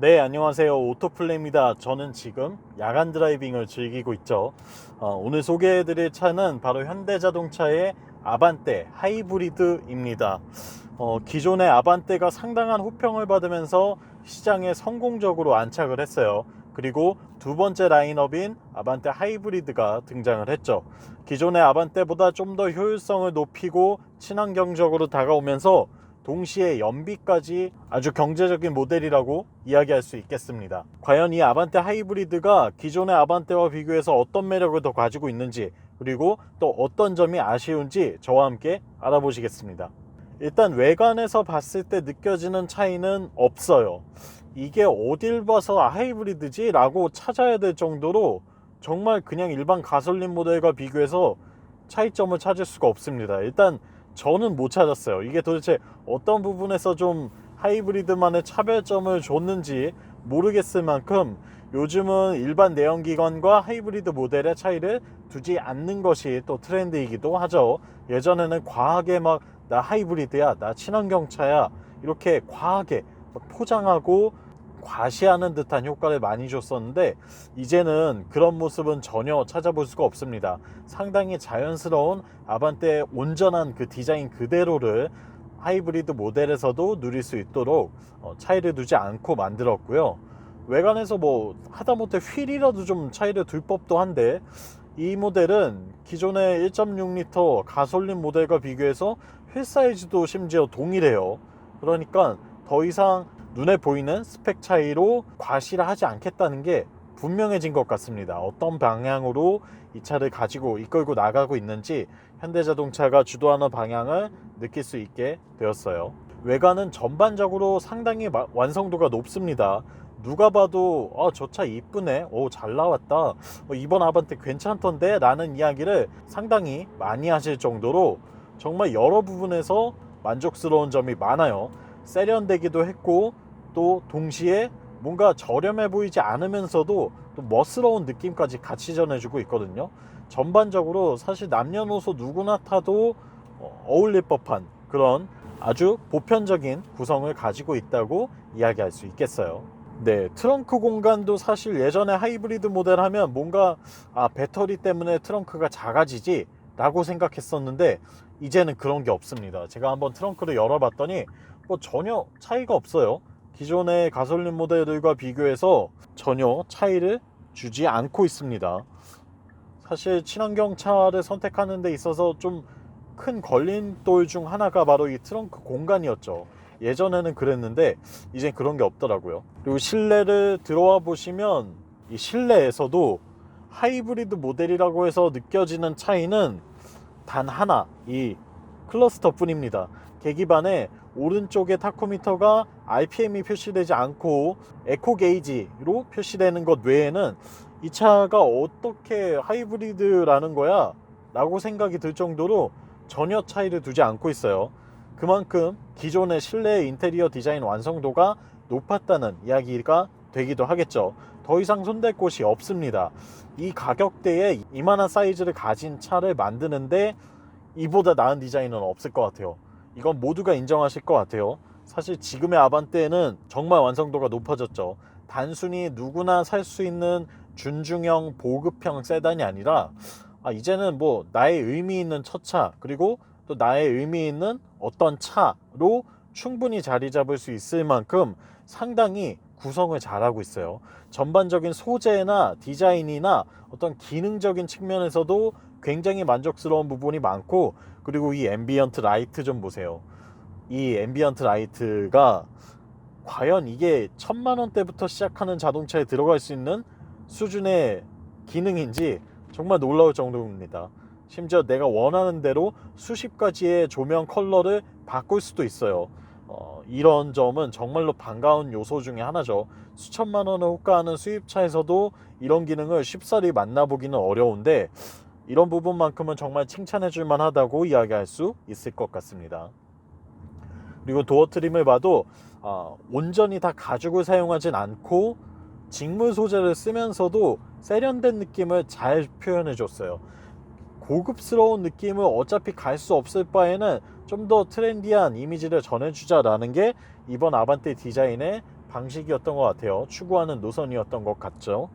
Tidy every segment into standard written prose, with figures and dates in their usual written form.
네, 안녕하세요. 오토플레입니다. 저는 지금 야간 드라이빙을 즐기고 있죠. 오늘 소개해드릴 차는 바로 현대자동차의 아반떼 하이브리드입니다. 기존의 아반떼가 상당한 호평을 받으면서 시장에 성공적으로 안착을 했어요. 그리고 두 번째 라인업인 아반떼 하이브리드가 등장을 했죠. 기존의 아반떼보다 좀 더 효율성을 높이고 친환경적으로 다가오면서 동시에 연비까지 아주 경제적인 모델이라고 이야기할 수 있겠습니다. 과연 이 아반떼 하이브리드가 기존의 아반떼와 비교해서 어떤 매력을 더 가지고 있는지, 그리고 또 어떤 점이 아쉬운지 저와 함께 알아보시겠습니다. 일단 외관에서 봤을 때 느껴지는 차이는 없어요. 이게 어딜 봐서 하이브리드지? 라고 찾아야 될 정도로 정말 그냥 일반 가솔린 모델과 비교해서 차이점을 찾을 수가 없습니다. 일단 저는 못 찾았어요. 이게 도대체 어떤 부분에서 좀 하이브리드만의 차별점을 줬는지 모르겠을 만큼 요즘은 일반 내연기관과 하이브리드 모델의 차이를 두지 않는 것이 또 트렌드이기도 하죠. 예전에는 과하게 막 나 하이브리드야, 나 친환경차야, 이렇게 과하게 포장하고 과시하는 듯한 효과를 많이 줬었는데, 이제는 그런 모습은 전혀 찾아볼 수가 없습니다. 상당히 자연스러운 아반떼의 온전한 그 디자인 그대로를 하이브리드 모델에서도 누릴 수 있도록 차이를 두지 않고 만들었고요. 외관에서 뭐 하다못해 휠이라도 좀 차이를 둘 법도 한데, 이 모델은 기존의 1.6L 가솔린 모델과 비교해서 휠 사이즈도 심지어 동일해요. 그러니까 더 이상 눈에 보이는 스펙 차이로 과시를 하지 않겠다는 게 분명해진 것 같습니다. 어떤 방향으로 이 차를 가지고 이끌고 나가고 있는지 현대자동차가 주도하는 방향을 느낄 수 있게 되었어요. 외관은 전반적으로 상당히 완성도가 높습니다. 누가 봐도 저 차 이쁘네, 잘 나왔다, 이번 아반떼 괜찮던데 라는 이야기를 상당히 많이 하실 정도로 정말 여러 부분에서 만족스러운 점이 많아요. 세련되기도 했고, 또 동시에 뭔가 저렴해 보이지 않으면서도 또 멋스러운 느낌까지 같이 전해주고 있거든요. 전반적으로 사실 남녀노소 누구나 타도 어울릴 법한 그런 아주 보편적인 구성을 가지고 있다고 이야기할 수 있겠어요. 네, 트렁크 공간도 사실 예전에 하이브리드 모델 하면 뭔가 배터리 때문에 트렁크가 작아지지 라고 생각했었는데, 이제는 그런 게 없습니다. 제가 한번 트렁크를 열어봤더니 전혀 차이가 없어요. 기존의 가솔린 모델들과 비교해서 전혀 차이를 주지 않고 있습니다. 사실 친환경 차를 선택하는 데 있어서 좀 큰 걸림돌 중 하나가 바로 이 트렁크 공간이었죠. 예전에는 그랬는데 이제 그런 게 없더라고요. 그리고 실내를 들어와 보시면 이 실내에서도 하이브리드 모델이라고 해서 느껴지는 차이는 단 하나, 이 클러스터 뿐입니다. 계기판에 오른쪽에 타코미터가 RPM이 표시되지 않고 에코 게이지로 표시되는 것 외에는 이 차가 어떻게 하이브리드라는 거야? 라고 생각이 들 정도로 전혀 차이를 두지 않고 있어요. 그만큼 기존의 실내 인테리어 디자인 완성도가 높았다는 이야기가 되기도 하겠죠. 더 이상 손댈 곳이 없습니다. 이 가격대에 이만한 사이즈를 가진 차를 만드는데 이보다 나은 디자인은 없을 것 같아요. 이건 모두가 인정하실 것 같아요. 사실 지금의 아반떼는 정말 완성도가 높아졌죠. 단순히 누구나 살 수 있는 준중형 보급형 세단이 아니라 이제는 뭐 나의 의미 있는 첫 차, 그리고 또 나의 의미 있는 어떤 차로 충분히 자리 잡을 수 있을 만큼 상당히 구성을 잘하고 있어요. 전반적인 소재나 디자인이나 어떤 기능적인 측면에서도 굉장히 만족스러운 부분이 많고, 그리고 이 앰비언트 라이트 좀 보세요. 이 앰비언트 라이트가 과연 이게 1000만원대부터 시작하는 자동차에 들어갈 수 있는 수준의 기능인지 정말 놀라울 정도입니다. 심지어 내가 원하는 대로 수십 가지의 조명 컬러를 바꿀 수도 있어요. 이런 점은 정말로 반가운 요소 중에 하나죠. 수천만 원을 호가하는 수입차에서도 이런 기능을 쉽사리 만나보기는 어려운데, 이런 부분만큼은 정말 칭찬해줄 만하다고 이야기할 수 있을 것 같습니다. 그리고 도어 트림을 봐도 온전히 다 가죽을 사용하진 않고 직물 소재를 쓰면서도 세련된 느낌을 잘 표현해 줬어요. 고급스러운 느낌을 어차피 갈 수 없을 바에는 좀 더 트렌디한 이미지를 전해주자라는 게 이번 아반떼 디자인의 방식이었던 것 같아요. 추구하는 노선이었던 것 같죠.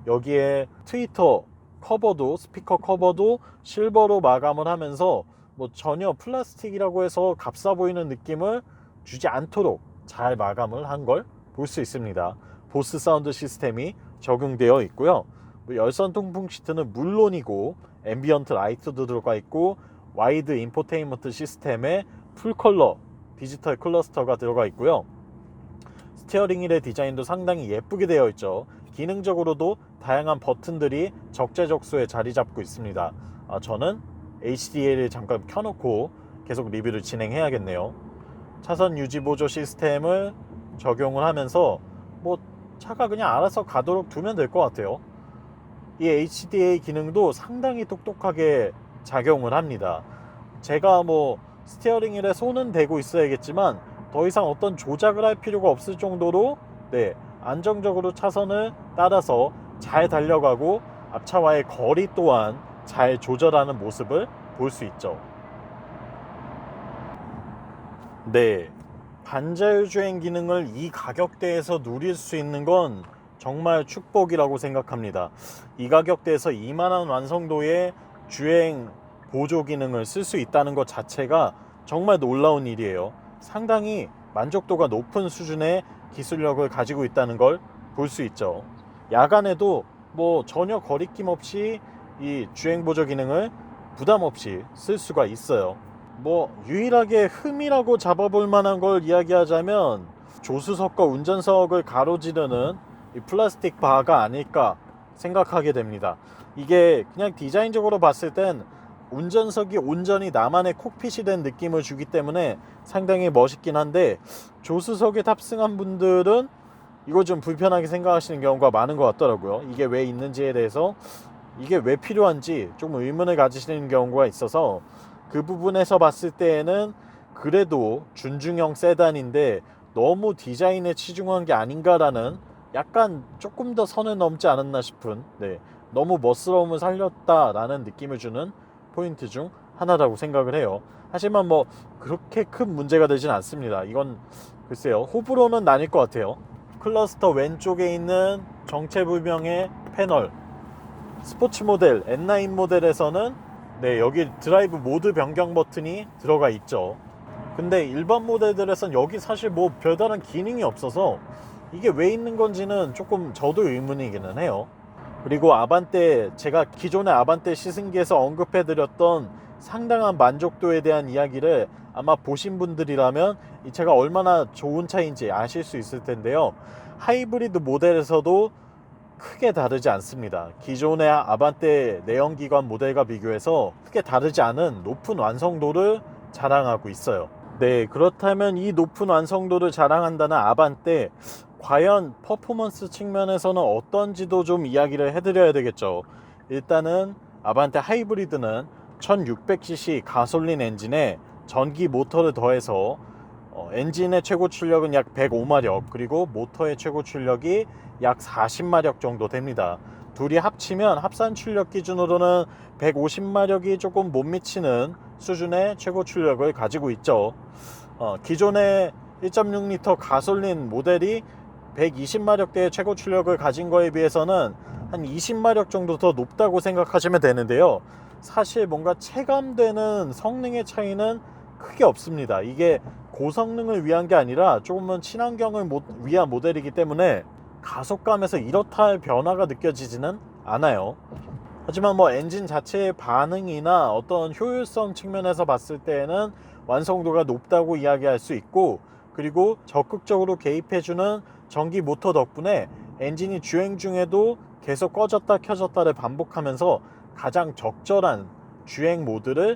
여기에 트위터 커버도, 스피커 커버도 실버로 마감을 하면서 뭐 전혀 플라스틱이라고 해서 값싸 보이는 느낌을 주지 않도록 잘 마감을 한 걸 볼 수 있습니다. 보스 사운드 시스템이 적용되어 있고요. 뭐 열선 통풍 시트는 물론이고 앰비언트 라이트도 들어가 있고 와이드 인포테인먼트 시스템에 풀컬러 디지털 클러스터가 들어가 있고요. 스티어링 휠의 디자인도 상당히 예쁘게 되어 있죠. 기능적으로도 다양한 버튼들이 적재적소에 자리 잡고 있습니다. 저는 HDL을 잠깐 켜놓고 계속 리뷰를 진행해야겠네요. 차선 유지 보조 시스템을 적용을 하면서 뭐 차가 그냥 알아서 가도록 두면 될 것 같아요. 이 HDA 기능도 상당히 똑똑하게 작용을 합니다. 제가 뭐 스티어링 휠에 손은 대고 있어야겠지만 더 이상 어떤 조작을 할 필요가 없을 정도로 안정적으로 차선을 따라서 잘 달려가고 앞차와의 거리 또한 잘 조절하는 모습을 볼 수 있죠. 반자율 주행 기능을 이 가격대에서 누릴 수 있는 건 정말 축복이라고 생각합니다. 이 가격대에서 이만한 완성도의 주행 보조 기능을 쓸 수 있다는 것 자체가 정말 놀라운 일이에요. 상당히 만족도가 높은 수준의 기술력을 가지고 있다는 걸 볼 수 있죠. 야간에도 뭐 전혀 거리낌 없이 이 주행 보조 기능을 부담 없이 쓸 수가 있어요. 뭐 유일하게 흠이라고 잡아볼 만한 걸 이야기하자면 조수석과 운전석을 가로지르는 이 플라스틱 바가 아닐까 생각하게 됩니다. 이게 그냥 디자인적으로 봤을 땐 운전석이 온전히 나만의 콕핏이 된 느낌을 주기 때문에 상당히 멋있긴 한데 조수석에 탑승한 분들은 이거 좀 불편하게 생각하시는 경우가 많은 것 같더라고요. 이게 왜 있는지에 대해서 이게 왜 필요한지 조금 의문을 가지시는 경우가 있어서 그 부분에서 봤을 때에는 그래도 준중형 세단인데 너무 디자인에 치중한 게 아닌가라는 약간 조금 더 선을 넘지 않았나 싶은 너무 멋스러움을 살렸다라는 느낌을 주는 포인트 중 하나라고 생각을 해요. 하지만 뭐 그렇게 큰 문제가 되진 않습니다. 이건 글쎄요, 호불호는 나뉠 것 같아요. 클러스터 왼쪽에 있는 정체불명의 패널, 스포츠 모델 N9 모델에서는 여기 드라이브 모드 변경 버튼이 들어가 있죠. 근데 일반 모델들에선 여기 사실 뭐 별다른 기능이 없어서 이게 왜 있는 건지는 조금 저도 의문이기는 해요. 그리고 아반떼, 제가 기존의 아반떼 시승기에서 언급해드렸던 상당한 만족도에 대한 이야기를 아마 보신 분들이라면 이 차가 얼마나 좋은 차인지 아실 수 있을 텐데요. 하이브리드 모델에서도 크게 다르지 않습니다. 기존의 아반떼 내연기관 모델과 비교해서 크게 다르지 않은 높은 완성도를 자랑하고 있어요. 그렇다면 이 높은 완성도를 자랑한다는 아반떼, 과연 퍼포먼스 측면에서는 어떤지도 좀 이야기를 해드려야 되겠죠. 일단은 아반떼 하이브리드는 1600cc 가솔린 엔진에 전기 모터를 더해서 엔진의 최고 출력은 약 105마력, 그리고 모터의 최고 출력이 약 40마력 정도 됩니다. 둘이 합치면 합산 출력 기준으로는 150마력이 조금 못 미치는 수준의 최고 출력을 가지고 있죠. 기존의 1.6L 가솔린 모델이 120마력대의 최고 출력을 가진 거에 비해서는 한 20마력 정도 더 높다고 생각하시면 되는데요. 사실 뭔가 체감되는 성능의 차이는 크게 없습니다. 이게 고성능을 위한 게 아니라 조금은 친환경을 위한 모델이기 때문에 가속감에서 이렇다 할 변화가 느껴지지는 않아요. 하지만 뭐 엔진 자체의 반응이나 어떤 효율성 측면에서 봤을 때에는 완성도가 높다고 이야기할 수 있고, 그리고 적극적으로 개입해주는 전기 모터 덕분에 엔진이 주행 중에도 계속 꺼졌다 켜졌다를 반복하면서 가장 적절한 주행 모드를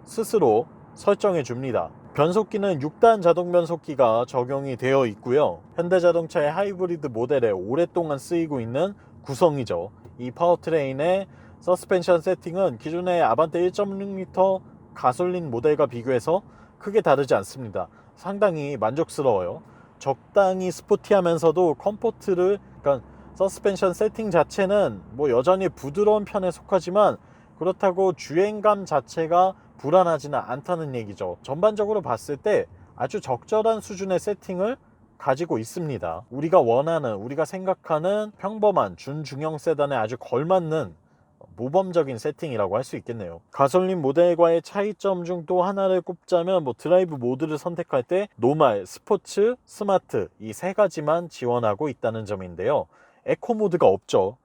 스스로 설정해 줍니다. 변속기는 6단 자동 변속기가 적용이 되어 있고요. 현대자동차의 하이브리드 모델에 오랫동안 쓰이고 있는 구성이죠. 이 파워트레인의 서스펜션 세팅은 기존의 아반떼 1.6L 가솔린 모델과 비교해서 크게 다르지 않습니다. 상당히 만족스러워요. 적당히 스포티하면서도 그러니까 서스펜션 세팅 자체는 뭐 여전히 부드러운 편에 속하지만 그렇다고 주행감 자체가 불안하지는 않다는 얘기죠. 전반적으로 봤을 때 아주 적절한 수준의 세팅을 가지고 있습니다. 우리가 원하는, 우리가 생각하는 평범한 준중형 세단에 아주 걸맞는 모범적인 세팅이라고 할 수 있겠네요. 가솔린 모델과의 차이점 중 또 하나를 꼽자면 드라이브 모드를 선택할 때 노말, 스포츠, 스마트 이 세 가지만 지원하고 있다는 점인데요. 에코 모드가 없죠.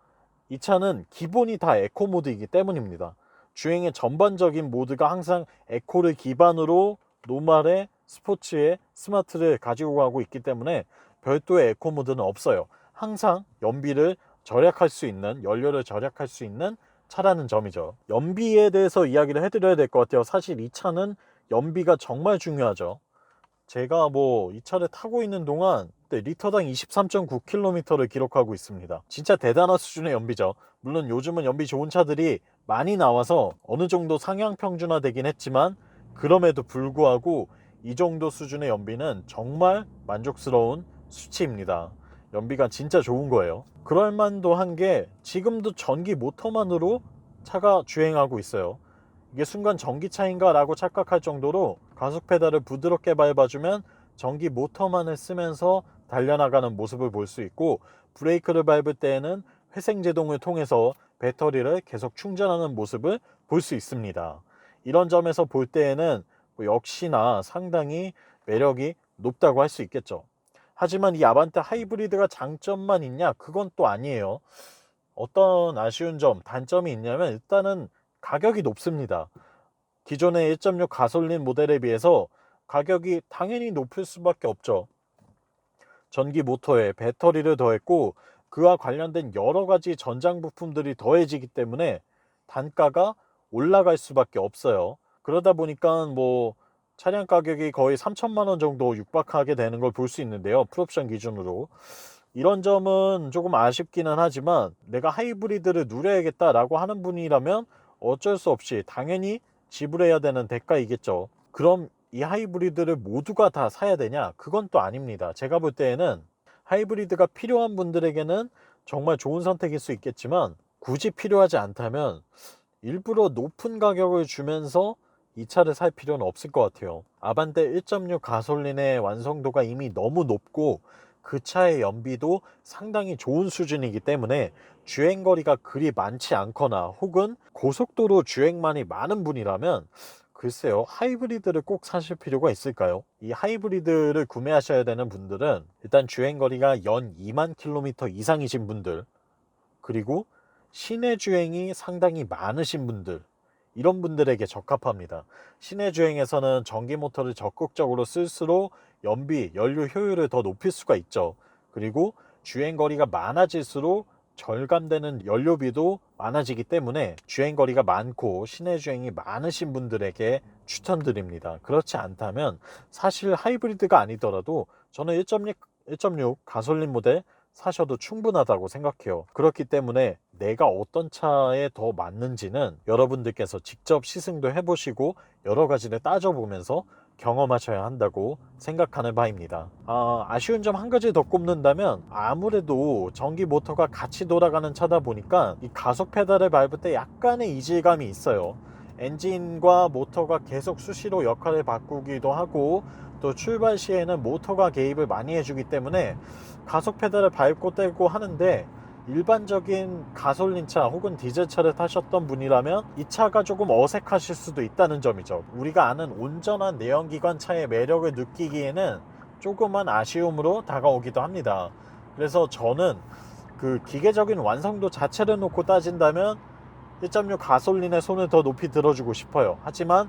이 차는 기본이 다 에코 모드이기 때문입니다. 주행의 전반적인 모드가 항상 에코를 기반으로 노말에 스포츠에 스마트를 가지고 가고 있기 때문에 별도의 에코 모드는 없어요. 항상 연비를 절약할 수 있는, 연료를 절약할 수 있는 차라는 점이죠. 연비에 대해서 이야기를 해드려야 될 것 같아요. 사실 이 차는 연비가 정말 중요하죠. 제가 이 차를 타고 있는 동안 리터당 23.9km를 기록하고 있습니다. 진짜 대단한 수준의 연비죠. 물론 요즘은 연비 좋은 차들이 많이 나와서 어느 정도 상향 평준화 되긴 했지만 그럼에도 불구하고 이 정도 수준의 연비는 정말 만족스러운 수치입니다. 연비가 진짜 좋은 거예요. 그럴만도 한 게 지금도 전기 모터만으로 차가 주행하고 있어요. 이게 순간 전기차인가 라고 착각할 정도로 가속 페달을 부드럽게 밟아주면 전기 모터만을 쓰면서 달려나가는 모습을 볼 수 있고, 브레이크를 밟을 때에는 회생제동을 통해서 배터리를 계속 충전하는 모습을 볼 수 있습니다. 이런 점에서 볼 때에는 역시나 상당히 매력이 높다고 할 수 있겠죠. 하지만 이 아반떼 하이브리드가 장점만 있냐? 그건 또 아니에요. 어떤 아쉬운 점, 단점이 있냐면 일단은 가격이 높습니다. 기존의 1.6 가솔린 모델에 비해서 가격이 당연히 높을 수밖에 없죠. 전기 모터에 배터리를 더했고 그와 관련된 여러 가지 전장 부품들이 더해지기 때문에 단가가 올라갈 수밖에 없어요. 그러다 보니까 차량 가격이 거의 3천만 원 정도 육박하게 되는 걸 볼 수 있는데요. 풀옵션 기준으로. 이런 점은 조금 아쉽기는 하지만 내가 하이브리드를 누려야겠다라고 하는 분이라면 어쩔 수 없이 당연히 지불해야 되는 대가이겠죠. 그럼 이 하이브리드를 모두가 다 사야 되냐? 그건 또 아닙니다. 제가 볼 때에는 하이브리드가 필요한 분들에게는 정말 좋은 선택일 수 있겠지만 굳이 필요하지 않다면 일부러 높은 가격을 주면서 이 차를 살 필요는 없을 것 같아요. 아반떼 1.6 가솔린의 완성도가 이미 너무 높고 그 차의 연비도 상당히 좋은 수준이기 때문에 주행거리가 그리 많지 않거나 혹은 고속도로 주행만이 많은 분이라면 글쎄요, 하이브리드를 꼭 사실 필요가 있을까요? 이 하이브리드를 구매하셔야 되는 분들은 일단 주행거리가 연 2만 킬로미터 이상이신 분들, 그리고 시내 주행이 상당히 많으신 분들, 이런 분들에게 적합합니다. 시내 주행에서는 전기 모터를 적극적으로 쓸수록 연비, 연료 효율을 더 높일 수가 있죠. 그리고 주행거리가 많아질수록 절감되는 연료비도 많아지기 때문에 주행거리가 많고 시내 주행이 많으신 분들에게 추천드립니다. 그렇지 않다면 사실 하이브리드가 아니더라도 저는 1.6 가솔린 모델 사셔도 충분하다고 생각해요. 그렇기 때문에 내가 어떤 차에 더 맞는지는 여러분들께서 직접 시승도 해보시고 여러 가지를 따져보면서 경험하셔야 한다고 생각하는 바입니다. 아쉬운 점 한 가지 더 꼽는다면 아무래도 전기 모터가 같이 돌아가는 차다 보니까 이 가속 페달을 밟을 때 약간의 이질감이 있어요. 엔진과 모터가 계속 수시로 역할을 바꾸기도 하고 또 출발 시에는 모터가 개입을 많이 해주기 때문에 가속 페달을 밟고 떼고 하는데 일반적인 가솔린차 혹은 디젤차를 타셨던 분이라면 이 차가 조금 어색하실 수도 있다는 점이죠. 우리가 아는 온전한 내연기관 차의 매력을 느끼기에는 조금만 아쉬움으로 다가오기도 합니다. 그래서 저는 그 기계적인 완성도 자체를 놓고 따진다면 1.6 가솔린에 손을 더 높이 들어주고 싶어요. 하지만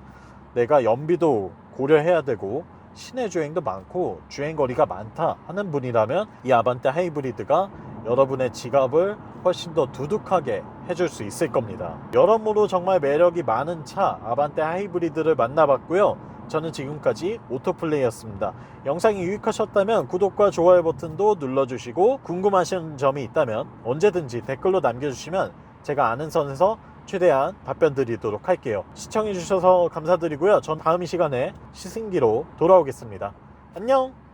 내가 연비도 고려해야 되고 시내 주행도 많고 주행거리가 많다 하는 분이라면 이 아반떼 하이브리드가 여러분의 지갑을 훨씬 더 두둑하게 해줄 수 있을 겁니다. 여러모로 정말 매력이 많은 차 아반떼 하이브리드를 만나봤고요. 저는 지금까지 오토플레이였습니다. 영상이 유익하셨다면 구독과 좋아요 버튼도 눌러주시고 궁금하신 점이 있다면 언제든지 댓글로 남겨주시면 제가 아는 선에서 최대한 답변 드리도록 할게요. 시청해주셔서 감사드리고요. 전 다음 이 시간에 시승기로 돌아오겠습니다. 안녕!